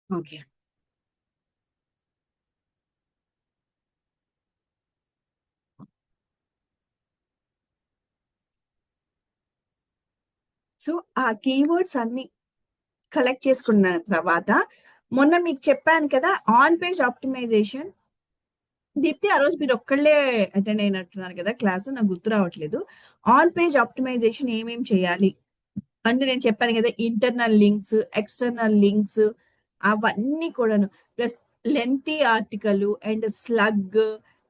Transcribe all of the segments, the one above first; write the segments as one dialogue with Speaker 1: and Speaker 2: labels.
Speaker 1: Okay. So, ఆ keywords అన్నీ collect చేసుకున్న తర్వాత, మొన్న మీకు చెప్పాను కదా! On page optimisation. దీప్తి ఆ రోజు మీరొక్కళ్ళే అటెండ్ అయినట్టున్నారు కదా! క్లాసు. నాకు గుర్తు రావట్లేదు. ఆన్ పేజ్ ఆప్టిమైజేషన్ ఏమేం చేయాలి? అంటే నేను చెప్పాను కదా! ఇంటర్నల్ లింక్స్, ఎక్స్‌టర్నల్ లింక్స్ అవన్నీ కూడాను. Plus lengthy article and slug,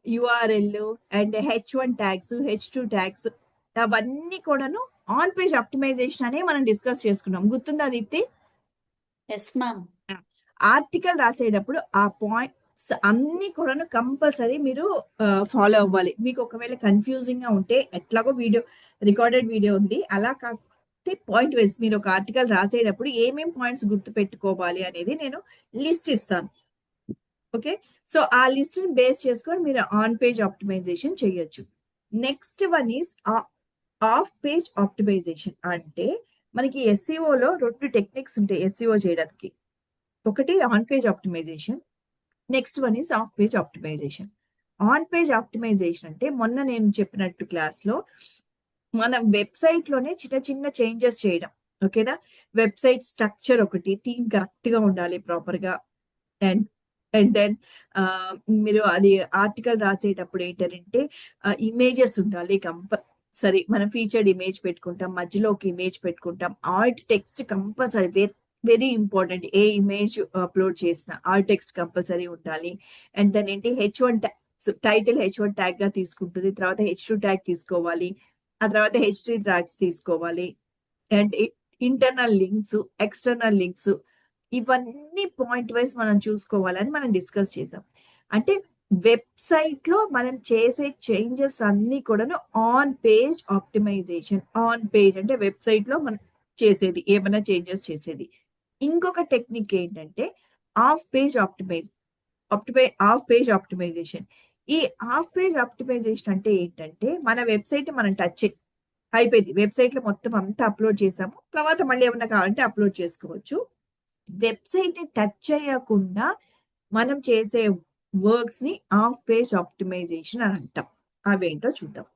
Speaker 1: URL and H one tags, H two tags అవన్నీ కూడాను ఆన్ పేజ్ ఆప్టిమైజేషన్ అనే మనం డిస్కస్ చేసుకున్నాం. గుర్తుందా దీప్తి?
Speaker 2: Yes ma'am.
Speaker 1: ఆర్టికల్ రాసేటప్పుడు ఆ పాయింట్స్ అన్నీ కూడాను కంపల్సరీ మీరు ఫాలో అవ్వాలి. మీకు ఒకవేళ కన్‌ఫ్యూజింగ్‌గా ఉంటే ఎట్లాగో రికార్డెడ్ వీడియో ఉంది. అలా కాకపోతే పాయింట్ వైస్ మీరు ఒక ఆర్టికల్ రాసేటప్పుడు ఏమేం పాయింట్స్ గుర్తుపెట్టుకోవాలి అనేది నేను లిస్ట్ ఇస్తాను. ఓకే. సో, ఆ లిస్ట్‌ని బేస్ చేసుకొని మీరు ఆన్ పేజ్ ఆప్టిమైజేషన్ చేయొచ్చు. Next one is off page optimisation. అంటే మనకి ఎస్‌సిఓలో 2 టెక్నిక్స్ ఉంటాయి ఎస్‌సిఓ చేయడానికి. ఒకటి on page optimisation. Next one is off page optimisation. On page optimisation అంటే మొన్న నేను చెప్పినట్టు క్లాస్‌లో మనం వెబ్‌సైట్‌లోనే చిన్న చిన్న చేంజెస్ చేయడం. ఓకేనా? వెబ్‌సైట్ స్ట్రక్చర్ ఒకటి, థీమ్ కరెక్ట్‌గా ఉండాలి ప్రాపర్‌గా. అండ్ అండ్ దెన్ మీరు అది ఆర్టికల్ రాసేటప్పుడు ఏంటనంటే ఇమేజెస్ ఉండాలి కంపల్సరీ. మనం ఫీచర్డ్ ఇమేజ్ పెట్టుకుంటాం. మధ్యలో ఒక ఇమేజ్ పెట్టుకుంటాం. Alt text compulsory very important. ఏ ఇమేజ్ అప్‌లోడ్ చేసినా ఆల్ట్ టెక్స్ట్ కంపల్సరీ ఉండాలి. అండ్ దెన్ ఏంటి హెచ్1 టైటిల్ హెచ్1 ట్యాగ్‌గా తీసుకుంటుంది. తర్వాత హెచ్2 ట్యాగ్ తీసుకోవాలి. ఆ తర్వాత హెచ్3 ట్యాగ్స్ తీసుకోవాలి. And internal links, external links ఇవన్నీ పాయింట్ వైస్ మనం చూసుకోవాలని మనం డిస్కస్ చేసాం. అంటే వెబ్‌సైట్‌లో మనం చేసే చేంజెస్ అన్నీ కూడాను on page optimisation. On page అంటే వెబ్‌సైట్‌లో మనం చేసేది. ఏమైనా చేంజెస్ చేసేది. ఇంకొక టెక్నిక్ ఏంటంటే off page off page optimisation. ఈ ఆఫ్ పేజ్ ఆప్టిమైజేషన్ అంటే ఏంటంటే మన వెబ్‌సైట్‌ని మనం అయిపోయింది. వెబ్‌సైట్‌లో మొత్తం అంతా అప్‌లోడ్ చేసాము. తర్వాత మళ్ళీ ఏమన్నా కావాలంటే అప్‌లోడ్ చేసుకోవచ్చు. వెబ్‌సైట్‌ని టచ్ చేయకుండా మనం చేసే వర్క్స్‌ని ఆఫ్ పేజ్ ఆప్టిమైజేషన్ అని అంటాం. అవేంటో చూద్దాం.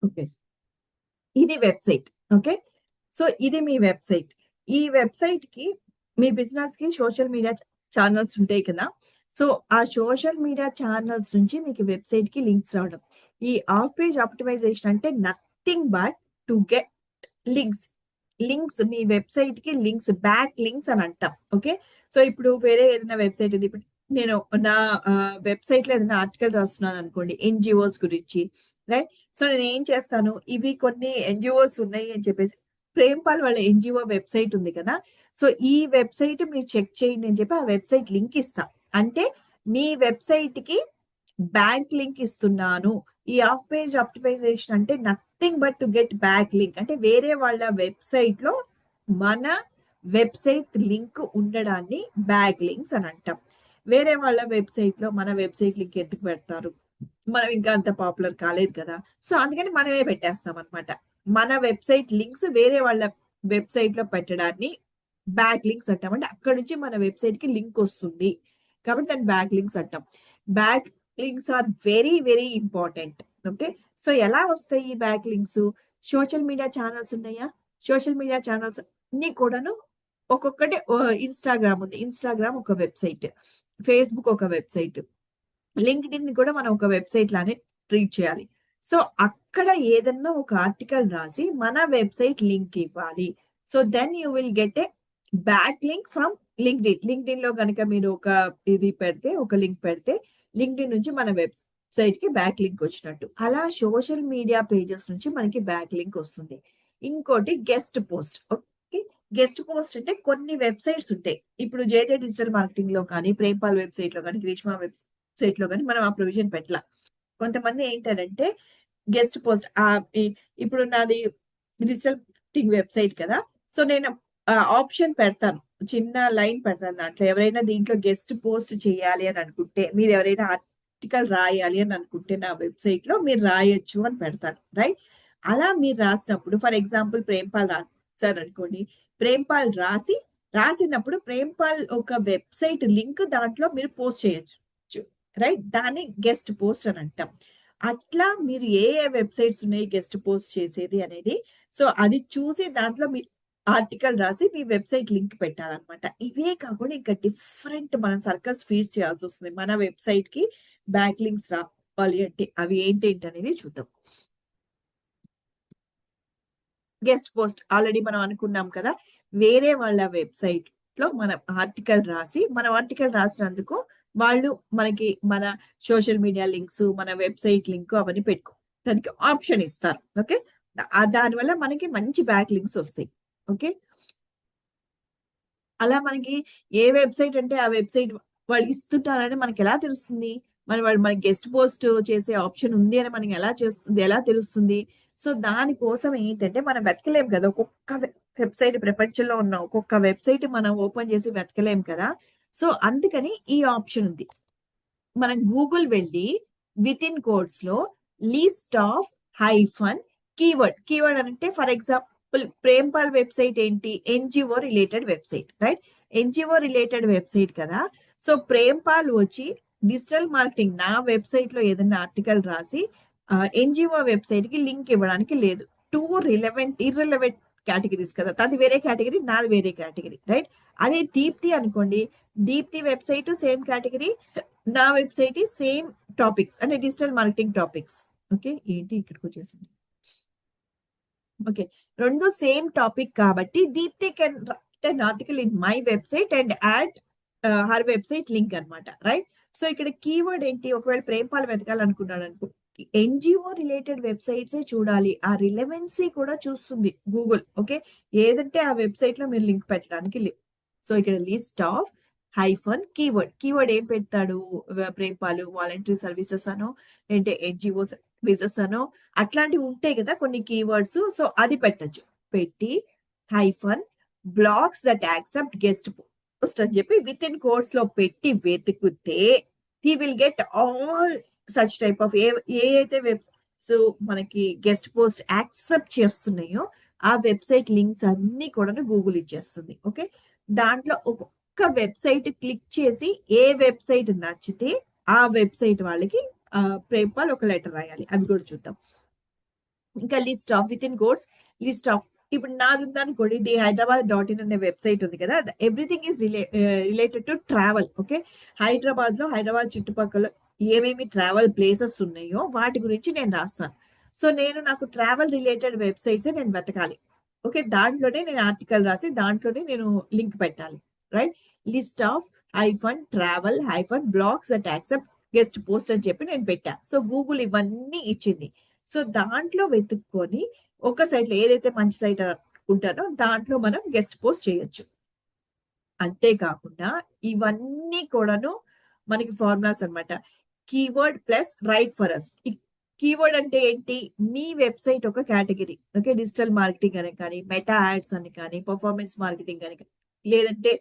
Speaker 1: ఓకే. ఇది వెబ్‌సైట్. ఓకే. సో, ఇది మీ వెబ్‌సైట్. ఈ వెబ్‌సైట్‌కి మీ బిజినెస్‌కి సోషల్ మీడియా ఛానెల్స్ ఉంటాయి కదా! సో, ఆ సోషల్ మీడియా ఛానెల్స్ నుంచి మీకు వెబ్‌సైట్‌కి లింక్స్ రావడం. ఈ ఆఫ్ పేజ్ ఆప్టిమైజేషన్ అంటే nothing but to get links. Links మీ వెబ్‌సైట్‌కి లింక్స్, బ్యాక్ లింక్స్ అని అంటాం. ఓకే. సో, ఇప్పుడు వేరే ఏదైనా వెబ్‌సైట్ ఉంది. ఇప్పుడు నేను నా వెబ్‌సైట్‌లో ఏదైనా ఆర్టికల్ రాస్తున్నాననుకోండి ఎన్‌జీఓస్ గురించి. రైట్. సో, నేనేం చేస్తాను, ఇవి కొన్ని ఎన్‌జీఓస్ ఉన్నాయి అని చెప్పేసి ప్రేమ్‌పాల్ వాళ్ళ ఎన్‌జీఓ వెబ్‌సైట్ ఉంది కదా! సో, ఈ వెబ్‌సైట్ మీరు చెక్ చేయండి అని చెప్పి ఆ వెబ్‌సైట్ లింక్ ఇస్తా. అంటే మీ వెబ్‌సైట్‌కి బ్యాక్ లింక్ ఇస్తున్నాను. ఈ ఆఫ్ పేజ్ ఆప్టిమైజేషన్ అంటే nothing but to get back link. అంటే వేరే వాళ్ళ వెబ్‌సైట్‌లో మన వెబ్‌సైట్ లింక్ ఉండడాన్ని బ్యాక్ లింక్స్ అని అంటాం. వేరే వాళ్ళ వెబ్‌సైట్‌లో మన వెబ్‌సైట్ లింక్ ఎందుకు పెడతారు? మనం ఇంకా అంత పాపులర్ కాలేదు కదా! సో, అందుకని మనమే పెట్టేస్తామనమాట. మన వెబ్‌సైట్ లింక్స్ వేరే వాళ్ళ వెబ్‌సైట్‌లో పెట్టడాన్ని బ్యాక్ లింక్స్ అంటాం. అంటే అక్కడి నుంచి మన వెబ్‌సైట్‌కి లింక్ వస్తుంది. కాబట్టి దాన్ని బ్యాక్ లింక్స్ అంటాం. Back links are very, very important. Okay. So, ఎలా వస్తాయి ఈ back links? Social media channels ఉన్నాయా? సోషల్ మీడియా ఛానెల్స్ అన్నీ కూడాను ఒక్కొక్కటి ఇన్‌స్టాగ్రామ్ ఉంది. ఇన్‌స్టాగ్రామ్ ఒక వెబ్‌సైట్. ఫేస్‌బుక్ ఒక వెబ్‌సైట్. లింక్డ్ఇన్ కూడా మనం ఒక వెబ్‌సైట్ లానే ట్రీట్ చేయాలి. సో, అక్కడ ఏదన్నా ఒక ఆర్టికల్ రాసి మన వెబ్‌సైట్ లింక్ ఇవ్వాలి. So, then you will get a back link from LinkedIn. లింక్డ్ఇన్‌లో గనక మీరు ఒక ఒక లింక్ పెడితే లింక్డ్ఇన్ నుంచి మన వెబ్‌సైట్‌కి బ్యాక్ లింక్ వచ్చినట్టు. అలా సోషల్ మీడియా పేజెస్ నుంచి మనకి బ్యాక్ లింక్ వస్తుంది. ఇంకోటి guest post. Okay. Guest post అంటే కొన్ని వెబ్‌సైట్స్ ఉంటాయి. ఇప్పుడు జేజే డిజిటల్ మార్కెటింగ్‌లో కానీ, ప్రేమ్‌పాల్ వెబ్‌సైట్‌లో కానీ, గ్రీష్మ వెబ్‌సైట్‌లో గాని మనం ఆ ప్రొవిజన్ పెట్టలా. కొంతమంది ఏంటనంటే గెస్ట్ పోస్ట్ ఇప్పుడు నాది డిజిటల్ మార్కెటింగ్ వెబ్సైట్ కదా. సో నేను ఆప్షన్ పెడతాను, చిన్న లైన్ పెడతాను దాంట్లో. ఎవరైనా దీంట్లో గెస్ట్ పోస్ట్ చేయాలి అని అనుకుంటే, మీరు ఎవరైనా ఆర్టికల్ రాయాలి అని అనుకుంటే నా వెబ్సైట్ లో మీరు రాయొచ్చు అని పెడతాను, రైట్. అలా మీరు రాసినప్పుడు ఫర్ ఎగ్జాంపుల్ ప్రేమ్పాల్ రాశారు అనుకోండి, ప్రేమ్పాల్ రాసినప్పుడు ప్రేమ్పాల్ ఒక వెబ్సైట్ లింక్ దాంట్లో మీరు పోస్ట్ చేయొచ్చు, రైట్. దాన్ని గెస్ట్ పోస్ట్ అని అంటాం. అట్లా మీరు ఏ వెబ్సైట్స్ ఉన్నాయి గెస్ట్ పోస్ట్ చేసేది అనేది, సో అది చూసి దాంట్లో మీరు ఆర్టికల్ రాసి మీ వెబ్సైట్ లింక్ పెట్టాలన్నమాట. ఇవే కాకుండా ఇంకా డిఫరెంట్ మనం సర్కస్ ఫీడ్ చేయాల్సి వస్తుంది మన వెబ్సైట్ కి బ్యాక్ లింక్స్ రావాలి అంటే. అవి ఏంటేంటి అనేది చూద్దాం. గెస్ట్ పోస్ట్ ఆల్రెడీ మనం అనుకున్నాం కదా, వేరే వాళ్ళ వెబ్సైట్ లో మనం ఆర్టికల్ రాసినందుకు వాళ్ళు మనకి మన సోషల్ మీడియా లింక్స్, మన వెబ్సైట్ లింక్ అవన్నీ పెట్టుకోవడానికి ఆప్షన్ ఇస్తారు. ఓకే, దానివల్ల మనకి మంచి బ్యాక్ లింక్స్ వస్తాయి. ఓకే, అలా మనకి ఏ వెబ్సైట్ అంటే ఆ వెబ్సైట్ వాళ్ళు ఇస్తుంటారని మనకి ఎలా తెలుస్తుంది? వాళ్ళు మనకి గెస్ట్ పోస్ట్ చేసే ఆప్షన్ ఉంది అని మనకి ఎలా తెలుస్తుంది? సో దానికోసం ఏంటంటే మనం వెతకలేం కదా, ఒక్కొక్క వెబ్సైట్ ప్రపంచంలో ఉన్న ఒక్కొక్క వెబ్సైట్ మనం ఓపెన్ చేసి వెతకలేం కదా. సో అందుకని ఈ ఆప్షన్ ఉంది. మనం గూగుల్ వెళ్ళి విత్ ఇన్ కోడ్స్ లో లిస్ట్ ఆఫ్ హైఫన్ కీవర్డ్ అంటే ఫర్ ఎగ్జాంపుల్ ప్రేమ్పాల్ వెబ్సైట్ ఏంటి, NGO related website, right. NGO related website కదా. సో ప్రేమ్పాల్ వచ్చి డిజిటల్ మార్కెటింగ్ నా వెబ్సైట్ లో ఏదైనా ఆర్టికల్ రాసి ఎన్జిఓ వెబ్సైట్ కి లింక్ ఇవ్వడానికి లేదు. టూ ఇర్రెలవెంట్ కేటగిరీస్ కదా, అది వేరే కేటగిరీ, నాది వేరే కేటగిరీ, రైట్. అదే దీప్తి అనుకోండి, దీప్తి వెబ్సైట్ సేమ్ కేటగిరీ, నా వెబ్సైట్ సేమ్ టాపిక్స్ అంటే డిజిటల్ మార్కెటింగ్ టాపిక్స్. ఓకే, ఏంటి ఇక్కడికి వచ్చేసింది. ఓకే, రెండు సేమ్ టాపిక్ కాబట్టి Deepthi can write an article in my website and add her website link అన్నమాట, రైట్. సో ఇక్కడ కీవర్డ్ ఏంటి, ఒకవేళ ప్రేమ్పాల్ వెతకాలనుకున్నాడు అనుకో, ఎన్జిఓ రిలేటెడ్ వెబ్సైట్సే చూడాలి, ఆ రిలవెన్సీ కూడా చూస్తుంది గూగుల్. ఓకే, ఏదంటే ఆ వెబ్సైట్ లో మీరు లింక్ పెట్టడానికి లేవు. సో ఇక్కడ లిస్ట్ ఆఫ్ హైఫన్ కీవర్డ్ ఏం పెడతాడు ప్రేమ్పాల్, వాలంటరీ సర్వీసెస్ అనో లేదంటే ఎన్జిఓ సర్వీసెస్ అనో అట్లాంటివి ఉంటాయి కదా కొన్ని కీవర్డ్స్. సో అది పెట్టచ్చు, పెట్టి hyphen blogs that accept guest post అని చెప్పి విత్ ఇన్ కోర్స్ లో పెట్టి వెతికితే he will get all such type of ఏ అయితే వెబ్సైట్స్ మనకి గెస్ట్ పోస్ట్ యాక్సెప్ట్ చేస్తున్నాయో ఆ వెబ్సైట్ లింక్స్ అన్ని కూడా గూగుల్ ఇచ్చేస్తుంది. ఓకే, దాంట్లో ఒక్క వెబ్సైట్ క్లిక్ చేసి ఏ వెబ్సైట్ నచ్చితే ఆ వెబ్సైట్ వాళ్ళకి ప్రేమ్పాల్ ఒక లెటర్ రాయాలి. అవి కూడా చూద్దాం. ఇంకా list of with in codes list of, ఇప్పుడు నాది ఉందనుకోండి, ది Hyderabad.in అనే వెబ్సైట్ ఉంది కదా, everything is related to travel. Okay, Hyderabad చుట్టుపక్కల ఏమేమి ట్రావెల్ ప్లేసెస్ ఉన్నాయో వాటి గురించి నేను రాస్తాను. సో నాకు ట్రావెల్ రిలేటెడ్ వెబ్సైట్స్ నేను వెతకాలి. ఓకే, దాంట్లోనే నేను ఆర్టికల్ రాసి దాంట్లోనే నేను లింక్ పెట్టాలి, right. List of hyphen travel hyphen blogs that accept guest post అని చెప్పి నేను పెట్టా. సో గూగుల్ ఇవన్నీ ఇచ్చింది. సో దాంట్లో వెతుక్కొని ఒక సైట్ లో ఏదైతే మంచి సైట్ అనుకుంటానో దాంట్లో మనం గెస్ట్ పోస్ట్ చేయొచ్చు. అంతేకాకుండా ఇవన్నీ కూడాను మనకి ఫార్ములాస్ అన్నమాట. Keyword plus write for us. Keyword అంటే ఏంటి, మీ వెబ్సైట్ ఒక కేటగిరీ. ఓకే, డిజిటల్ మార్కెటింగ్ అని కానీ, మెటా యాడ్స్ అని కానీ, పర్ఫార్మెన్స్ మార్కెటింగ్ అని కానీ, లేదంటే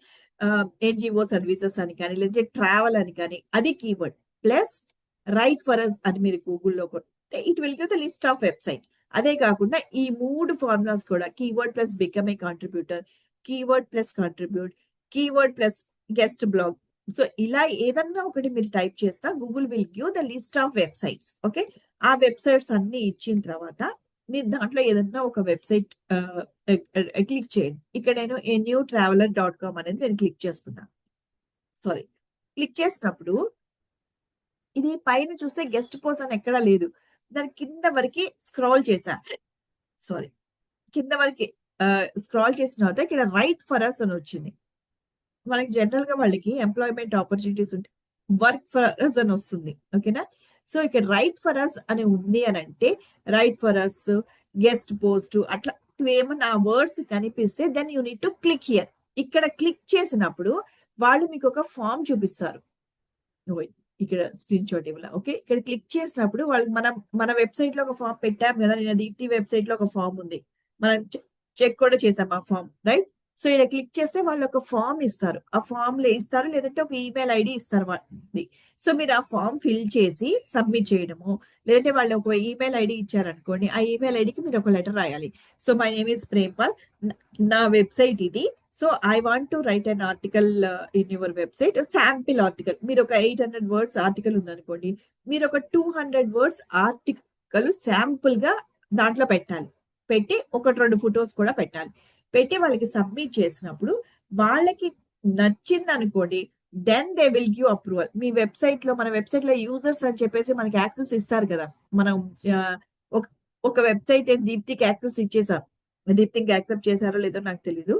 Speaker 1: ఎన్జిఓ సర్వీసెస్ అని కానీ, లేదంటే ట్రావెల్ అని కానీ, అది keyword. Plus write for us అని మీరు గూగుల్లో కొడితే it will give the list of website. అదే కాకుండా ఈ 3 ఫార్ములాస్ కూడా keyword plus become a contributor, keyword plus contribute, keyword plus guest blog. So ఇలా ఏదన్నా ఒకటి మీరు టైప్ చేసినా Google will give the list of websites. Okay, ఆ వెబ్సైట్స్ అన్ని ఇచ్చిన తర్వాత మీరు దాంట్లో ఏదన్నా ఒక వెబ్సైట్ క్లిక్ చేయండి. ఇక్కడ నేను newtraveler.com అనేది నేను క్లిక్ చేస్తున్నాను. సారీ, క్లిక్ చేసినప్పుడు ఇది పైన చూస్తే గెస్ట్ పోస్ట్ అని ఎక్కడా లేదు, దాని కింద వరకు స్క్రాల్ చేశా. సారీ, కింద వరకు స్క్రాల్ చేసిన తర్వాత ఇక్కడ రైట్ ఫర్ అస్ అని వచ్చింది. మనకి జనరల్ గా వాళ్ళకి ఎంప్లాయ్మెంట్ ఆపర్చునిటీస్ ఉంటే వర్క్ ఫర్ అస్ అని వస్తుంది. ఓకేనా, సో ఇక్కడ రైట్ ఫర్ అస్ అని ఉంది అని అంటే write for us, guest post అట్లా ఏమన్నా వర్డ్స్ కనిపిస్తే then you need to click here. ఇక్కడ క్లిక్ చేసినప్పుడు వాళ్ళు మీకు ఒక ఫామ్ చూపిస్తారు. ఇక్కడ స్క్రీన్ షాట్ ఇవ్వాల. ఓకే, ఇక్కడ క్లిక్ చేసినప్పుడు వాళ్ళు మన వెబ్సైట్ లో ఒక ఫామ్ పెట్టాం కదా, నేను దీప్తి వెబ్సైట్ లో ఒక ఫామ్ ఉంది, మనం చెక్ కూడా చేసాం ఆ ఫామ్, రైట్? సో ఇలా క్లిక్ చేస్తే వాళ్ళు ఒక ఫామ్ ఇస్తారు, ఆ ఫామ్ లో ఇస్తారు, లేదంటే ఒక ఈమెయిల్ ఐడి ఇస్తారు వాళ్ళది. సో మీరు ఆ ఫామ్ ఫిల్ చేసి సబ్మిట్ చేయడము, లేదంటే వాళ్ళు ఒక ఈమెయిల్ ఐడి ఇచ్చారనుకోండి, ఆ ఈమెయిల్ ఐడికి మీరు ఒక లెటర్ రాయాలి. సో మై నేమ్ ఇస్ ప్రేమ్పాల్, నా వెబ్సైట్ ఇది, so I want to right an article in your website, sample article. మీరు ఒక 800 వర్డ్స్ ఆర్టికల్ ఉందనుకోండి, మీరు ఒక 200 వర్డ్స్ ఆర్టికల్ శాంపుల్ గా దాంట్లో పెట్టాలి. పెట్టి ఒకటి రెండు ఫొటోస్ కూడా పెట్టాలి. పెట్టి వాళ్ళకి సబ్మిట్ చేసినప్పుడు వాళ్ళకి నచ్చింది అనుకోండి, then they will give approval. మీ వెబ్సైట్ లో, మన వెబ్సైట్ లో యూజర్స్ అని చెప్పేసి మనకి యాక్సెస్ ఇస్తారు కదా. మనం ఆ, ఒక ఒక వెబ్సైట్ దీప్తికి యాక్సెస్ ఇచ్చేసాం, దీప్తికి యాక్సెప్ట్ చేశారో లేదో నాకు తెలీదు.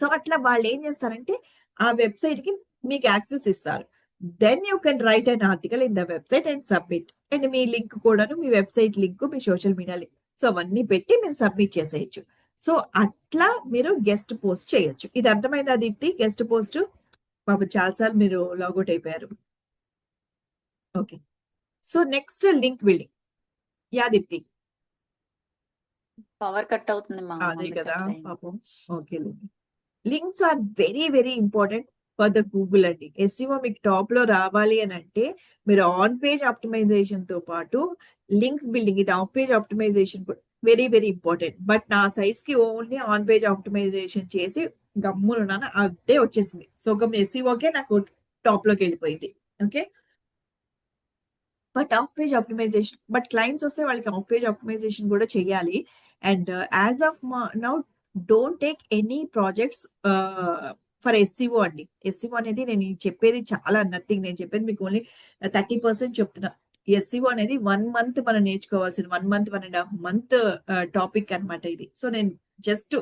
Speaker 1: సో అట్లా వాళ్ళు ఏం చేస్తారంటే ఆ వెబ్సైట్ కి మీకు యాక్సెస్ ఇస్తారు. Then you can write an article in the website and submit. And మీ లింక్ కూడాను, మీ వెబ్సైట్ లింక్, మీ సోషల్ మీడియా లింక్, సో అవన్నీ పెట్టి మీరు సబ్మిట్ చేసేయచ్చు. సో అట్లా మీరు గెస్ట్ పోస్ట్ చేయొచ్చు. ఇది అర్థమైందా దీప్తి? గెస్ట్ పోస్ట్ పాప చాలాసార్లు మీరు లాగౌట్ అయిపోయారు. Okay, so next link building. Yeah Deepthi?
Speaker 2: Power cut అవుతుంది మా
Speaker 1: అదే కదా పాపం. Okay, links are very very important for the Google అండి. ఎస్ఈఓ మీకు టాప్ లో రావాలి అని అంటే మీరు ఆన్ పేజ్ ఆప్టిమైజేషన్ తో పాటు లింక్స్ బిల్డింగ్, ఇది off page optimisation very very important. But నా సైట్స్ కి ఓన్లీ ఆన్ పేజ్ ఆప్టిమైజేషన్ చేసి గమ్మునున్నాను, అదే వచ్చేసింది. సో గమ్ ఎస్ఈఓకే నాకు టాప్ లోకి వెళ్ళిపోయింది. Okay, but off page optimisation, but clients వస్తే వాళ్ళకి ఆఫ్ పేజ్ ఆప్టిమైజేషన్ కూడా చేయాలి. And as of now don't take any projects for SEO అండి. ఎస్సీఓ అనేది నేను చెప్పేది చాలా నథింగ్, నేను చెప్పేది మీకు ఓన్లీ 30% చెప్తున్నా. ఎస్సీఓ అనేది 1 month మనం నేర్చుకోవాల్సిన, 1 month 1.5 month టాపిక్ అన్నమాట ఇది. సో నేను జస్ట్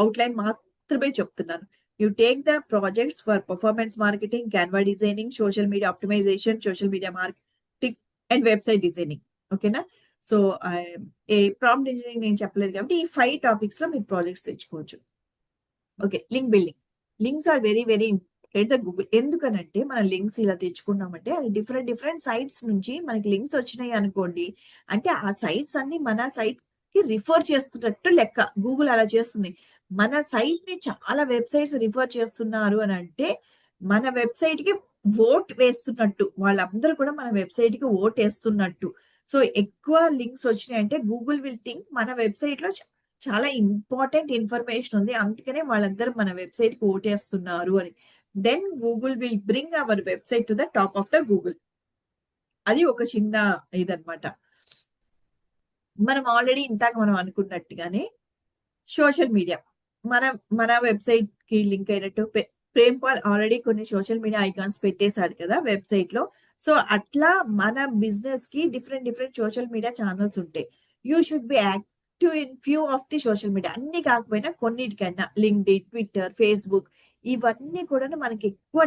Speaker 1: అవుట్లైన్ మాత్రమే చెప్తున్నాను. You take the projects for performance marketing, Canva designing, social media optimisation, social media marketing and website designing. ఓకేనా? సో ఏ ప్రాంప్ట్ ఇంజనీరింగ్ నేను చెప్పలేదు కాబట్టి ఈ 5 టాపిక్స్ లో మీరు ప్రాజెక్ట్స్ తెచ్చుకోవచ్చు. Okay, link building. Links are very very important the Google. ఎందుకనంటే మన లింక్స్ ఇలా తెచ్చుకున్నామంటే అది డిఫరెంట్ డిఫరెంట్ సైట్స్ నుంచి మనకి లింక్స్ వచ్చినాయి అనుకోండి, అంటే ఆ సైట్స్ అన్ని మన సైట్ కి రిఫర్ చేస్తున్నట్టు లెక్క. గూగుల్ అలా చేస్తుంది. మన సైట్ ని చాలా వెబ్సైట్స్ రిఫర్ చేస్తున్నారు అని అంటే మన వెబ్సైట్ కి ఓట్ వేస్తున్నట్టు, వాళ్ళందరూ కూడా మన వెబ్సైట్ కి ఓట్ వేస్తున్నట్టు. సో ఎక్కువ లింక్స్ వచ్చినాయి అంటే గూగుల్ విల్ థింక్ మన వెబ్సైట్ లో చాలా ఇంపార్టెంట్ ఇన్ఫర్మేషన్ ఉంది, అందుకనే వాళ్ళందరూ మన వెబ్సైట్ కి ఓటేస్తున్నారు అని. Then Google will bring our website to the top of the Google. అది ఒక చిన్న ఇదన్నమాట. మనం ఆల్రెడీ ఇందాక మనం అనుకున్నట్టుగానే సోషల్ మీడియా, మన మన వెబ్సైట్ కి లింక్ అయినట్టు ప్రేమ్పాల్ ఆల్రెడీ కొన్ని సోషల్ మీడియా ఐకాన్స్ పెట్టేశాడు కదా వెబ్సైట్ లో. సో అట్లా మన బిజినెస్ కి different different social media channels ఉంటాయి. You should be active in few of the social media. అన్ని కాకపోయినా కొన్నిటికైనా లింక్డ్ఇన్, ట్విట్టర్, ఫేస్బుక్, ఇవన్నీ కూడా మనకి ఎక్కువ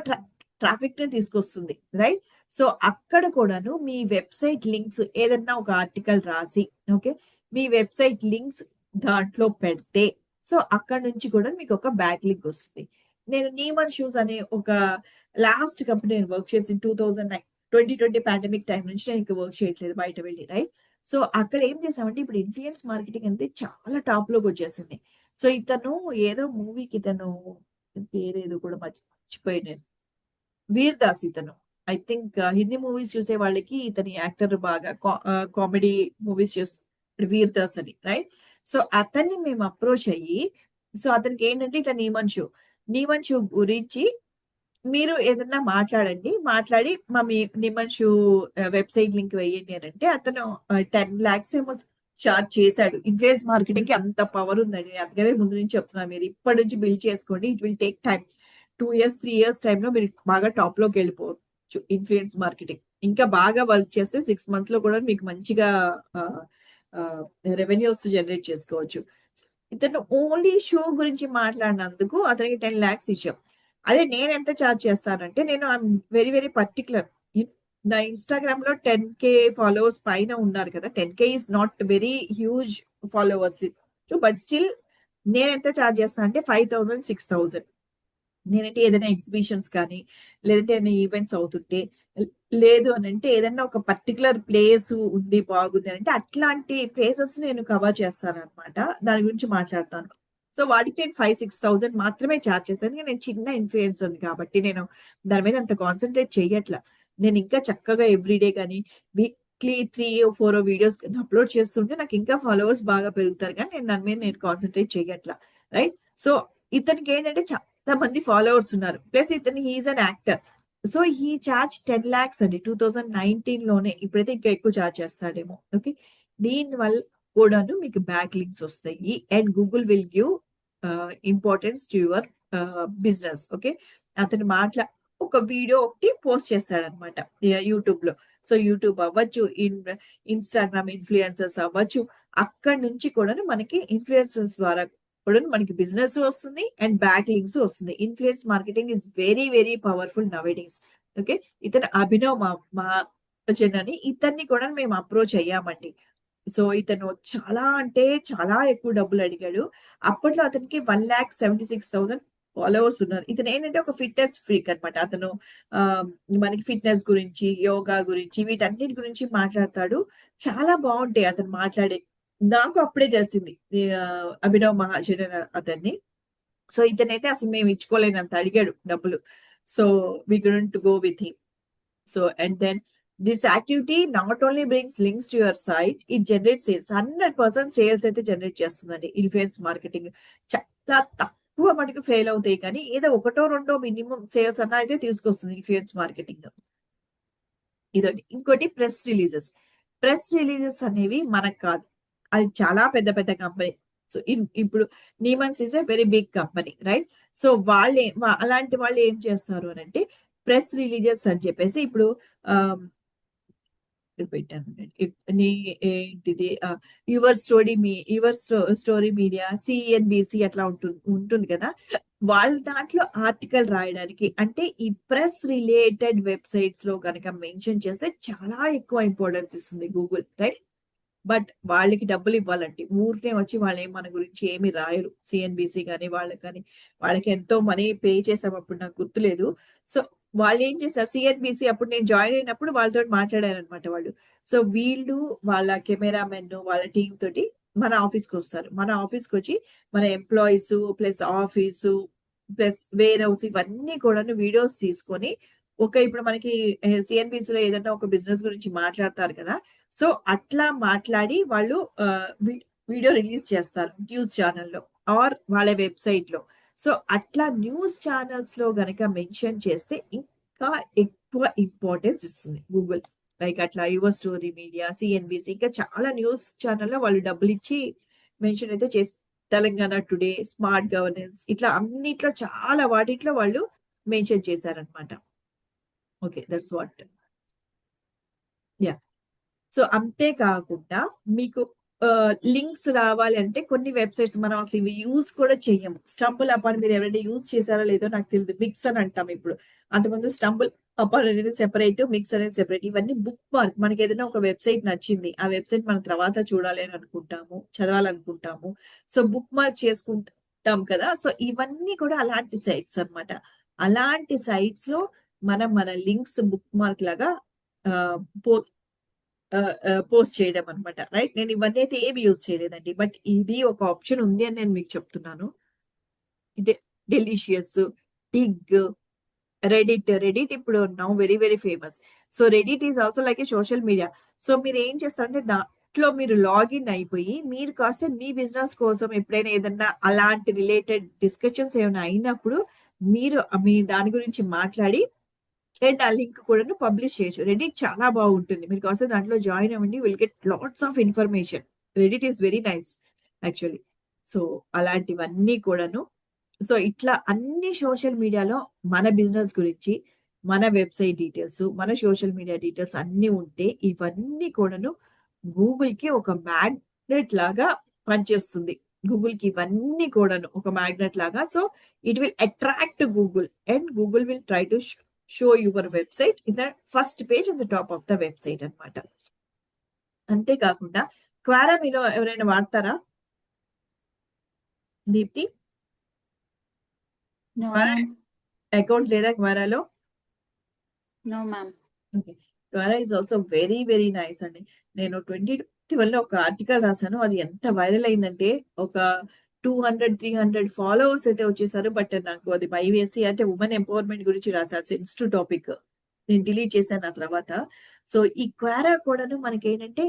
Speaker 1: ట్రాఫిక్ ని తీసుకొస్తుంది, రైట్? సో అక్కడ కూడాను మీ వెబ్సైట్ లింక్స్ ఏదన్నా ఒక ఆర్టికల్ రాసి, ఓకే, మీ వెబ్సైట్ లింక్స్ దాంట్లో పెడితే, సో అక్కడ నుంచి కూడా మీకు ఒక బ్యాక్ లింక్ వస్తుంది. నేను నీమన్ షూస్ అనే ఒక లాస్ట్ కంపెనీ నేను వర్క్ చేసి 2020 పాండమిక్ టైం నుంచి నేను ఇంకా వర్క్ చేయట్లేదు బయట వెళ్ళి, రైట్? సో అక్కడ ఏం చేసామంటే ఇప్పుడు ఇన్ఫ్లుయెన్స్ మార్కెటింగ్ అంటే చాలా టాప్ లోకి వచ్చేసింది. సో ఇతను ఏదో మూవీకి, ఇతను పేరేదో కూడా మర్చిపోయాను నేను, వీర్ దాస్ ఇతను. ఐ థింక్ హిందీ మూవీస్ చూసే వాళ్ళకి ఇతని యాక్టర్ బాగా కామెడీ మూవీస్ చేస్తాడు, వీర్ దాస్ అని, రైట్? సో అతన్ని మేము అప్రోచ్ అయ్యి, సో అతనికి ఏంటంటే ఇట్లా నీమన్ షూ గురించి మీరు ఏదన్నా మాట్లాడండి, మాట్లాడి మా నిమన్ షూ వెబ్సైట్ లింక్ వేయండి అని అంటే అతను 10 lakhs ఏమో చార్జ్ చేశాడు. ఇన్ఫ్లుయెన్స్ మార్కెటింగ్ కి అంత పవర్ ఉందండి, అందుకనే ముందు నుంచి చెప్తున్నా, మీరు ఇప్పటి నుంచి బిల్డ్ చేసుకోండి. It will take time. 2 years 3 years టైంలో మీరు బాగా టాప్ లోకి వెళ్ళిపోవచ్చు. ఇన్ఫ్లుయెన్స్ మార్కెటింగ్ ఇంకా బాగా వర్క్ చేస్తే 6 months లో కూడా మీకు మంచిగా రెవెన్యూస్ జనరేట్ చేసుకోవచ్చు. ఇతను ఓన్లీ షో గురించి మాట్లాడినందుకు అతనికి 10 lakhs ఇచ్చాం. అదే నేను ఎంత ఛార్జ్ చేస్తానంటే, నేను ఐఎమ్ వెరీ వెరీ పర్టికులర్. నా ఇన్స్టాగ్రామ్ లో 10K ఫాలోవర్స్ పైన ఉన్నారు కదా. 10K is not very huge followers, but still నేను ఎంత ఛార్జ్ చేస్తాను అంటే 5,000 6,000. నేనంటే ఏదైనా ఎగ్జిబిషన్స్ కానీ, లేదంటే ఏదైనా ఈవెంట్స్ అవుతుంటే, లేదు అని అంటే ఏదైనా ఒక పర్టికులర్ ప్లేస్ ఉంది బాగుంది అని అంటే అట్లాంటి ప్లేసెస్ నేను కవర్ చేస్తాను అనమాట. దాని గురించి మాట్లాడతాను. సో వాటికి నేను 5,000-6,000 మాత్రమే చార్జ్ చేశాను. నేను చిన్న ఇన్ఫ్లుయెన్సర్ కాబట్టి నేను దాని మీద అంత కాన్సన్ట్రేట్ చెయ్యట్లా. నేను ఇంకా చక్కగా ఎవ్రీడే కానీ వీక్లీ 3 or 4 వీడియోస్ అప్లోడ్ చేస్తుంటే నాకు ఇంకా ఫాలోవర్స్ బాగా పెరుగుతారు. కానీ నేను దాని మీద నేను కాన్సన్ట్రేట్ చెయ్యట్లా. రైట్. సో ఇతనికి ఏంటంటే చాలా మంది ఫాలోవర్స్ ఉన్నారు. ప్లస్ ఇతను he is an actor. So he charge 10 lakhs అండి 2019 లోనే. ఇప్పుడైతే ఇంకా ఎక్కువ చార్జ్ చేస్తాడేమో. ఓకే. దీని వల్ల కూడాను మీకు బ్యాక్ లింక్స్ వస్తాయి and Google will give importance to your business. Okay. అతను ఒక వీడియో ఒకటి పోస్ట్ చేస్తాడనమాట యూట్యూబ్ లో. సో యూట్యూబ్ అవ్వచ్చు, ఇన్స్టాగ్రామ్ ఇన్ఫ్లుయెన్సర్స్ అవ్వచ్చు. అక్కడ నుంచి కూడాను మనకి ఇన్ఫ్లుయెన్సర్స్ ద్వారా కూడా మనకి బిజినెస్ వస్తుంది అండ్ బ్యాక్ లింక్స్ వస్తుంది. Influence marketing is very very powerful now days. Okay. ఇతను అభినవ్ మహాజన్ అని ఇతన్ని కూడా మేము అప్రోచ్ అయ్యామండి. సో ఇతను చాలా అంటే చాలా ఎక్కువ డబ్బులు అడిగాడు. అప్పట్లో అతనికి 1,76,000 ఫాలోవర్స్ ఉన్నారు. ఇతను ఏంటంటే ఒక ఫిట్‌నెస్ ఫ్రీక్ అన్నమాట. అతను ఆహ్, మనకి ఫిట్‌నెస్ గురించి, యోగా గురించి వీటన్నిటి గురించి మాట్లాడతాడు. చాలా బావుంటాయి అతను మాట్లాడే. నాకు అప్పుడే తెలిసింది. అభినవ్ మహాజన్ అతన్ని. సో ఇతనైతే అసలు మేము ఇచ్చుకోలేనంత అడిగాడు డబ్బులు. So we couldn't go with him. So, and then this activity not only brings links to your site, it generates sales. 100% sales అయితే జనరేట్ చేస్తుందండి ఇన్ఫ్లుయెన్స్ మార్కెటింగ్. చాలా తక్కువ మటుకు ఫెయిల్ అవుతాయి కానీ ఏదో ఒకటో రెండో మినిమం సేల్స్ అన్న అయితే తీసుకొస్తుంది ఇన్ఫ్లుయెన్స్ మార్కెటింగ్. ఇదండి. ఇంకోటి ప్రెస్ రిలీజెస్. ప్రెస్ రిలీజెస్ అనేవి మనకు కాదు. అది చాలా పెద్ద పెద్ద కంపెనీ. సో ఇప్పుడు Neemans is a very big company. Right. So అలాంటి వాళ్ళు ఏం చేస్తారు అని అంటే ప్రెస్ రిలీజెస్ అని చెప్పేసి ఇప్పుడు ఆహ్, ఇక్కడ పెట్టానండి. ఏంటిది యువర్ స్టోరీ మీడియా, సిఎన్బిసి అట్లా ఉంటుంది కదా! వాళ్ళ దాంట్లో ఆర్టికల్ రాయడానికి అంటే ఈ ప్రెస్ రిలేటెడ్ వెబ్‌సైట్స్‌లో గనక మెన్షన్ చేస్తే చాలా ఎక్కువ ఇంపార్టెన్స్ ఇస్తుంది గూగుల్. రైట్. బట్ వాళ్ళకి డబ్బులివ్వాలండి. ఊరికే వచ్చి వాళ్ళేం మన గురించి ఏమి రాయరు. సీఎన్‌బీసీ గాని, వాళ్ళకి గాని, వాళ్ళకి ఎంతో మనీ పే చేసాం అప్పుడు నాకు గుర్తులేదు. సో, వాళ్ళేం చేశారు సీఎన్‌బీసీ అప్పుడు నేను జాయిన్ అయినప్పుడు వాళ్ళతోటి మాట్లాడారనమాట వాళ్ళు. సో, వీళ్ళు వాళ్ళ కెమెరామెన్ వాళ్ళ టీమ్ తోటి మన ఆఫీస్‌కొస్తారు. మన ఆఫీస్‌కొచ్చి మన employees plus office plus warehouse ఇవన్నీ కూడాను వీడియోస్ తీసుకొని ఇప్పుడు మనకి సీఎన్‌బీసీలో ఏదైనా ఒక బిజినెస్ గురించి మాట్లాడతారు కదా! సో, అట్లా మాట్లాడి వాళ్ళు వీడియో రిలీజ్ చేస్తారు న్యూస్ ఛానెల్‌లో ఆర్ వాళ్ళ వెబ్‌సైట్‌లో. సో, అట్లా న్యూస్ ఛానెల్స్‌లో గనక మెన్షన్ చేస్తే ఇంకా ఎక్కువ ఇంపార్టెన్స్ ఇస్తుంది గూగుల్. లైక్ అట్లా యువర్ స్టోరీ మీడియా, సీఎన్‌బీసీ ఇంకా చాలా న్యూస్ ఛానెల్‌లో వాళ్ళు డబ్బులిచ్చి మెన్షన్ అయితే చేసి తెలంగాణ టుడే, స్మార్ట్ గవర్నెన్స్ ఇట్లా అన్నిట్లో చాలా వాటిట్లో వాళ్ళు మెన్షన్ చేశారనమాట. Okay. That's what. Yeah! So, అంతే కాకుండా మీకు లింక్స్ రావాలి అంటే కొన్ని వెబ్‌సైట్స్ మనం అసలు ఇవి యూజ్ కూడా చెయ్యము. స్టంబుల్ అపాన్ మీరు ఎవరైనా యూజ్ చేసారో లేదో నాకు తెలీదు. మిక్స్ అని అంటాం ఇప్పుడు. అంతకుముందు స్టంబుల్ అపాన్ అనేది సెపరేట్, మిక్స్ అనేది సెపరేట్. ఇవన్నీ బుక్ మార్క్. మనకేదైనా ఒక వెబ్‌సైట్ నచ్చింది. ఆ వెబ్‌సైట్ మనం తర్వాత చూడాలి అని అనుకుంటాము. చదవాలనుకుంటాము. సో, బుక్ మార్క్ చేసుకుంటాం కదా! సో, ఇవన్నీ కూడా అలాంటి సైట్స్ అన్నమాట. అలాంటి సైట్స్‌లో మనం మన లింక్స్ బుక్ మార్క్ లాగా ఆహ్, పో పోస్ట్ చేయడం అనమాట. రైట్. నేను ఇవన్నీ అయితే ఏమి యూజ్ చేయలేదండి. బట్ ఇది ఒక ఆప్షన్ ఉంది అని నేను మీకు చెప్తున్నాను. డె డెలీషియస్, టిగ్, రెడిట్ ఇప్పుడు now very very famous. So, Reddit is also like a social media. So, మీరేం చేస్తారంటే దాంట్లో మీరు లాగిన్ అయిపోయి మీరు కాస్త మీ బిజినెస్ కోసం ఎప్పుడైనా ఏదన్నా అలాంటి రిలేటెడ్ డిస్కషన్స్ ఏమైనా అయినప్పుడు మీరు మీ దాని గురించి మాట్లాడి అండ్ ఆ లింక్ కూడాను పబ్లిష్ చేయొచ్చు. రెడిట్ చాలా బాగుంటుంది. మీరు కాస్త దాంట్లో జాయిన్ అవ్వండి. Will get lots of information. Reddit is very nice actually. So, అలాంటివన్నీ కూడాను. సో, ఇట్లా అన్ని సోషల్ మీడియాలో మన బిజినెస్ గురించి, మన వెబ్‌సైట్ డీటెయిల్స్, మన సోషల్ మీడియా డీటెయిల్స్ అన్నీ ఉంటే ఇవన్నీ కూడాను గూగుల్‌కి ఒక మ్యాగ్నెట్ లాగా పనిచేస్తుంది. గూగుల్‌కి ఇవన్నీ కూడాను ఒక మ్యాగ్నెట్ లాగా. So, it will attract Google and Google will try to show your website in the first page on the top of the website అన్నమాట. అంతే కాకుండా క్వారా మీలో ఎవరైనా వాడతారా? Deepti?
Speaker 2: No,
Speaker 1: Quora
Speaker 2: ma'am.
Speaker 1: Account లేదా క్వారాలో?
Speaker 2: No, ma'am.
Speaker 1: Okay. Quora is also very, very nice అండి. నేను 2021లో ఒక ఆర్టికల్ రాసాను. అది ఎంత వైరల్ అయిందంటే ఒక 200, 300 ఫాలోవర్స్ అయితే వచ్చేసారు. బట్ నాకు అది భయమేసి అంటే వుమెన్ ఎంపవర్‌మెంట్ గురించి రాసా. Sensitive topic. నేను డిలీట్ చేశాను ఆ తర్వాత. సో, ఈ క్వారా కూడాను మనకేంటంటే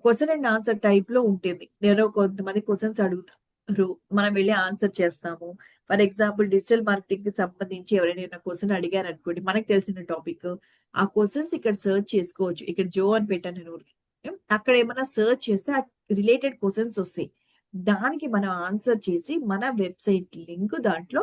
Speaker 1: క్వెషన్ అండ్ ఆన్సర్ టైప్‌లో ఉంటుంది. ఎవరో కొంతమంది క్వెషన్స్ అడుగుతారు. మనం వెళ్లి ఆన్సర్ చేస్తాము. ఫర్ ఎగ్జాంపుల్ డిజిటల్ మార్కెటింగ్‌కి సంబంధించి ఎవరైనా క్వెషన్ అడిగారనుకోండి, మనకు తెలిసిన టాపిక్. ఆ క్వెషన్స్ ఇక్కడ సెర్చ్ చేసుకోవచ్చు. ఇక్కడ జో అని పెట్టాను నేను ఊరికే. అక్కడ ఏమన్నా సెర్చ్ చేస్తే రిలేటెడ్ క్వెషన్స్ వస్తాయి. దానికి మనం ఆన్సర్ చేసి మన వెబ్‌సైట్ లింక్ దాంట్లో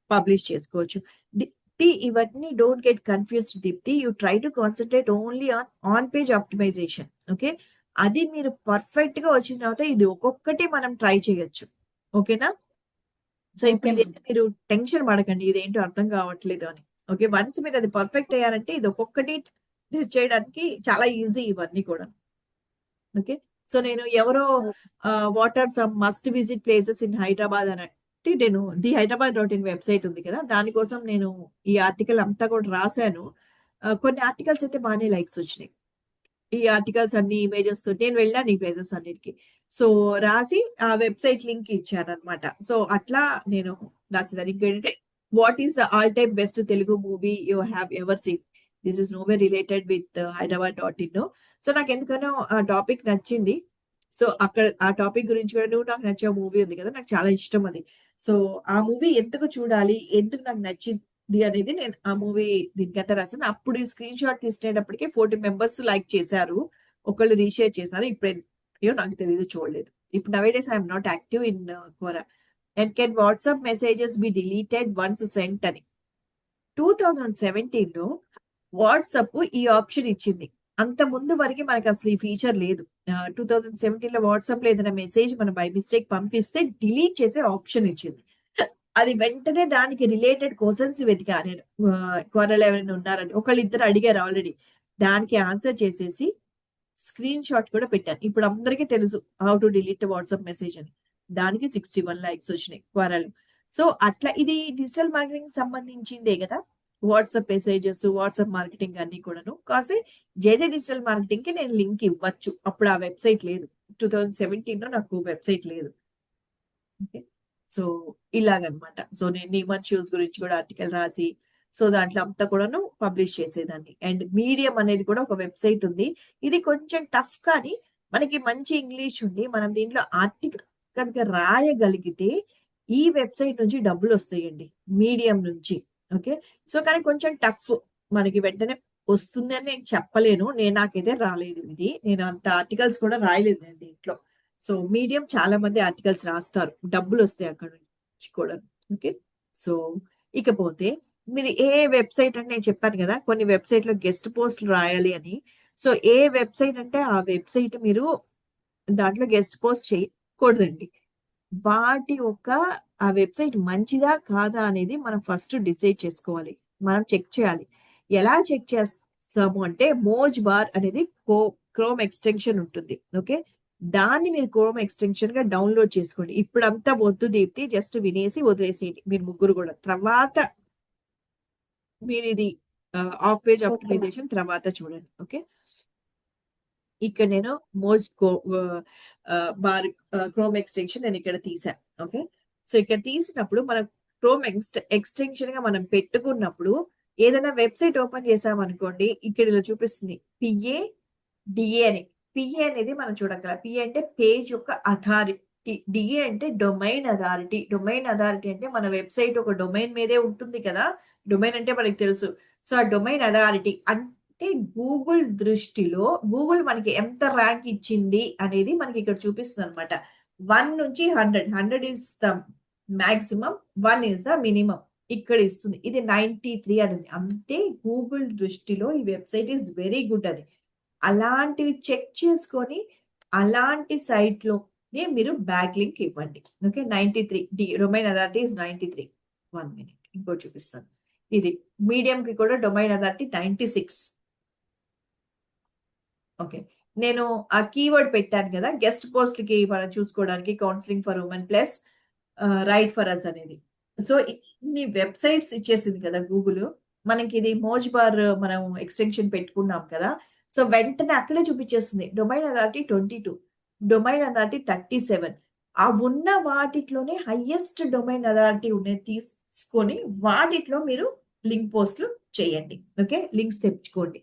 Speaker 1: పబ్లిష్ చేసుకోవచ్చు. దీప్తి ఇవన్నీ don't get confused Deepthi. You try to concentrate only on page optimisation. Okay. అది మీరు పర్ఫెక్ట్‌గా వచ్చిన తర్వాత ఇది ఒక్కొక్కటి మనం ట్రై చేయొచ్చు. ఓకేనా? సో, ఇప్పుడు
Speaker 2: ఓకే మ్యామ్.
Speaker 1: ఇదైతే మీరు టెన్షన్ పడకండి. ఇదేంటో అర్థం కావట్లేదు అని. ఓకే. వన్స్ మీరు అది పర్ఫెక్ట్ అయ్యారంటే ఇది ఒక్కొక్కటి టెస్ట్ చేయడానికి చాలా ఈజీ ఇవన్నీ కూడా. ఓకే. సో, నేను ఎవరో what are some must visit places in Hyderabad అని అంటే నేను the Hyderabad dot in website ఉంది కదా! దానికోసం నేను ఈ ఆర్టికల్ అంతా కూడా రాసాను. కొన్ని ఆర్టికల్స్ అయితే బానే లైక్స్ వచ్చినాయి. ఈ ఆర్టికల్స్ అన్ని ఇమేజెస్ తోటి నేను వెళ్ళాను ఈ ప్లేసెస్ అన్నిటికి. సో, రాసి ఆ వెబ్‌సైట్ లింక్ ఇచ్చానన్నమాట. సో, అట్లా నేను రాసేదాన్ని. ఇంకేంటంటే what is the all time best Telugu movie you have ever seen? This is nowhere related with Hyderabad dot in. So, నాకెందుకనో ఆ టాపిక్ నచ్చింది. సో, అక్కడ ఆ టాపిక్ గురించి కూడా 'నువ్వు నాకు నచ్చావు' మూవీ ఉంది కదా! నాకు చాలా ఇష్టం అది. సో, ఆ మూవీ ఎందుకు చూడాలి? ఎందుకు నాకు నచ్చింది అనేది నేను ఆ మూవీ దీనికంతా రాసాను. అప్పుడు ఈ స్క్రీన్ షాట్ తీసుకునేటప్పటికి 40 మెంబర్స్ లైక్ చేశారు. ఒకళ్ళు రీషేర్ చేశారు. ఇప్పుడేంటో నాకు తెలీదు చూడలేదు. ఇప్పుడు nowadays I am not active in Quora. And can WhatsApp messages be deleted once sent అని. 2017లో వాట్సాప్ ఈ ఆప్షన్ ఇచ్చింది. అంత ముందు వరకి మనకసలు ఈ ఫీచర్ లేదు. 2017లో వాట్సాప్‌లో ఏదైనా మెసేజ్ మనం బై మిస్టేక్ పంపిస్తే డిలీట్ చేసే ఆప్షన్ ఇచ్చింది. అది వెంటనే దానికి రిలేటెడ్ క్వెషన్స్ వెతికా నేను. క్వోరాలో ఎవరైనా ఉన్నారని. ఒకళ్ళిద్దరు అడిగారు ఆల్రెడీ. దానికి ఆన్సర్ చేసేసి స్క్రీన్ షాట్ కూడా పెట్టాను. ఇప్పుడు అందరికీ తెలుసు how to delete WhatsApp message అని. దానికి 61 లైక్స్ వచ్చినాయి క్వోరాలో. సో, అట్లా ఇది డిజిటల్ మార్కెటింగ్‌కి సంబంధించిందే గదా! వాట్సాప్ మెసేజెస్, వాట్సాప్ మార్కెటింగ్ అన్నీ కూడాను. కాపోతే జేజే డిజిటల్ మార్కెటింగ్‌కి నేను లింక్ ఇవ్వచ్చు. అప్పుడు ఆ వెబ్‌సైట్ లేదు. 2017లో నాకు వెబ్‌సైట్ లేదు. ఓకే. సో, ఇలాగనమాట. సో, నేను నీమన్ షూస్ గురించి కూడా ఆర్టికల్ రాసి, సో, దాంట్లో అంతా కూడాను పబ్లిష్ చేసేదాన్ని. అండ్ మీడియం అనేది కూడా ఒక వెబ్‌సైట్ ఉంది. ఇది కొంచెం టఫ్ కానీ, మనకి మంచి ఇంగ్లీష్ ఉండి, మనం దీంట్లో ఆర్టికల్ కనుక రాయగలిగితే, ఈ వెబ్‌సైట్ నుంచి డబ్బులొస్తాయండి. మీడియం నుంచి. ఓకే. సో, కానీ కొంచెం టఫ్. మనకి వెంటనే వస్తుందని నేను చెప్పలేను. నాకైతే రాలేదు ఇది. నేను అంత ఆర్టికల్స్ కూడా రాయలేదు నేను దీంట్లో. సో, మీడియం చాలా మంది ఆర్టికల్స్ రాస్తారు. డబ్బులొస్తాయి అక్కడ నుంచి కూడా. ఓకే. సో, ఇకపోతే మీరు ఏ వెబ్‌సైట్ అని నేను చెప్పాను గదా! కొన్ని వెబ్‌సైట్‌లో గెస్ట్ పోస్ట్‌లు రాయాలి అని. సో, ఏ వెబ్‌సైట్ అంటే ఆ వెబ్‌సైట్ మీరు దాంట్లో గెస్ట్ పోస్ట్ చేయకూడదండి. వాటి యొక్క ఆ వెబ్‌సైట్ మంచిదా? కాదా? అనేది మనం ఫస్ట్ డిసైడ్ చేసుకోవాలి. మనం చెక్ చేయాలి. ఎలా చెక్ చేస్తాము అంటే మోజ్ బార్ అనేది క్రోమ్ ఎక్స్‌టెన్షన్ ఉంటుంది. ఓకే. దాన్ని మీరు క్రోమ్ ఎక్స్‌టెన్షన్‌గా డౌన్‌లోడ్ చేసుకోండి. ఇప్పుడంతా వద్దు దీప్తి జస్ట్ వినేసి వదిలేసేయండి. మీరు ముగ్గురు గూడా. తర్వాత మీరిది off page
Speaker 2: okay ma'am.
Speaker 1: Optimisation తర్వాత చూడండి. ఓకే. ఇక్కడ నేను మోజ్ కో బార్ క్రోమ్ ఎక్స్‌టెన్షన్ నేనిక్కడ తీసా. ఓకే. సో, ఇక్కడ తీసినప్పుడు మనం క్రోమ్ ఎక్స్‌టెన్షన్‌గా మనం పెట్టుకున్నప్పుడు ఏదైనా వెబ్‌సైట్ ఓపెన్ చేసామనుకోండి, ఇక్కడ ఇలా చూపిస్తుంది. పిఏ, డిఏ అని. పిఏ అనేది మనం చూడగల. పిఏ అంటే పేజ్ యొక్క అథారిటీ. డిఏ అంటే డొమైన్ అథారిటీ. డొమైన్ అథారిటీ అంటే మన వెబ్‌సైట్ ఒక డొమైన్ మీదే ఉంటుంది కదా! డొమైన్ అంటే మనకు తెలుసు. సో, ఆ డొమైన్ అథారిటీ అంటే గూగుల్ దృష్టిలో గూగుల్ మనకి ఎంత ర్యాంక్ ఇచ్చింది అనేది మనకిక్కడ చూపిస్తుందనమాట. 1 నుంచి 100. 100 is the maximum. 1 is the minimum. ఇక్కడ ఇస్తుంది. ఇది 93 అని ఉంది. అంటే గూగుల్ దృష్టిలో ఈ వెబ్‌సైట్ ఈస్ వెరీ గుడ్ అని. అలాంటివి చెక్ చేసుకొని, అలాంటి సైట్‌లోనే మీరు బ్యాక్ లింక్ ఇవ్వండి. Okay. 93 domain authority is 93. 1 minute ఇంకోటి చూపిస్తాను. ఇది మీడియంకి కూడా డొమైన్ అథారిటీ 96. ఓకే. నేను ఆ కీవర్డ్ పెట్టాను కదా! గెస్ట్ పోస్ట్‌లకి మనం చూసుకోవడానికి counselling for women plus write for us అనేది. సో, ఇన్ని వెబ్‌సైట్స్ ఇచ్చేసింది కదా గూగులు. మనకి ఇది మోజ్ బార్ మనం ఎక్స్టెన్షన్ పెట్టుకున్నాం కదా. సో వెంటనే అక్కడే చూపించేస్తుంది డొమైన్ అథారిటీ 22, డొమైన్ అథారిటీ 37. ఆ ఉన్న వాటిట్లోనే హైయెస్ట్ డొమైన్ అథారిటీ ఉన్నది తీసుకొని వాటిట్లో మీరు లింక్ పోస్ట్లు చేయండి. ఓకే, లింక్స్ తెచ్చుకోండి.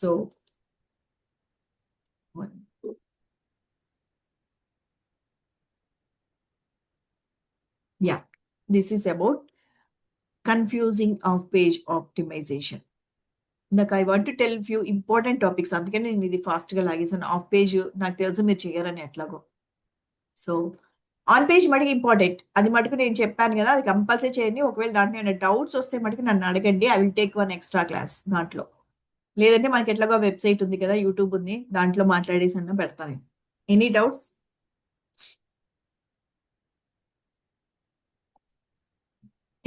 Speaker 1: So yeah, this is about confusing off page optimization. నాకు I want to tell few important topics, అందుకని నేను ఇది ఫాస్ట్గా లాగేసాను. ఆఫ్ పేజ్ నాకు తెలుసు మీరు చేయరని ఎట్లాగో. సో ఆన్ పేజ్ మటుకు ఇంపార్టెంట్, అది మటుకు నేను చెప్పాను కదా, అది కంపల్సరీ చేయండి. ఒకవేళ దాంట్లో ఏమైనా డౌట్స్ వస్తే మటుకు నన్ను అడగండి, I will take 1 extra class దాంట్లో. లేదంటే మనకి ఎట్లాగో వెబ్సైట్ ఉంది కదా, యూట్యూబ్ ఉంది, దాంట్లో మాట్లాడేసి అన్న పెడతాను. Any doubts?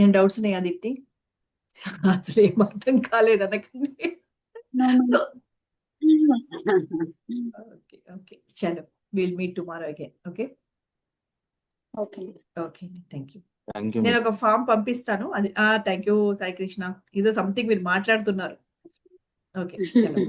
Speaker 1: ఏం డౌట్స్ ఉన్నాయా దీప్తి? అసలు ఏం అర్థం కాలేదు అనకండి.
Speaker 2: No, ma'am.
Speaker 1: ఓకే ఓకే, చలో, will meet tomorrow again. Okay
Speaker 2: Okay.
Speaker 1: Okay, thank you.
Speaker 3: Thank you.
Speaker 1: నేను ఒక ఫామ్ పంపిస్తాను. అది థ్యాంక్ యూ సాయి కృష్ణ. ఏదో సంథింగ్ మీరు మాట్లాడుతున్నారు. ఓకే, చలో.